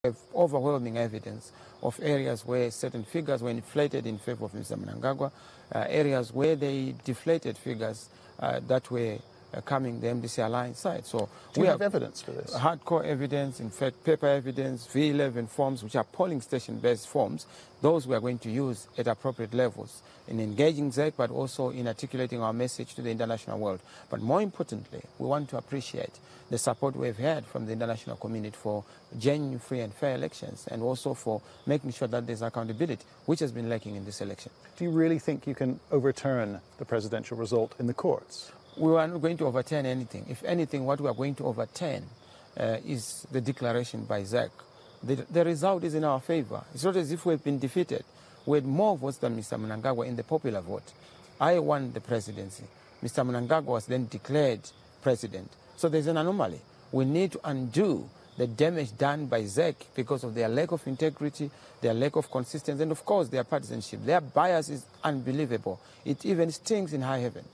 We have overwhelming evidence of areas where certain figures were inflated in favor of Mr. Mnangagwa, areas where they deflated figures that were coming the MDC alliance side. So do you have evidence for this? Hardcore evidence, in fact, paper evidence, V11 forms, which are polling station-based forms. Those we are going to use at appropriate levels in engaging ZEC, but also in articulating our message to the international world. But more importantly, we want to appreciate the support we've had from the international community for genuine, free and fair elections, and also for making sure that there's accountability, which has been lacking in this election. Do you really think you can overturn the presidential result in the courts? We are not going to overturn anything. If anything, what we are going to overturn is the declaration by ZEC. The result is in our favor. It's not as if we've been defeated. We had more votes than Mr. Mnangagwa in the popular vote. I won the presidency. Mr. Mnangagwa was then declared president. So there's an anomaly. We need to undo the damage done by ZEC because of their lack of integrity, their lack of consistency, and of course their partisanship. Their bias is unbelievable. It even stings in high heaven.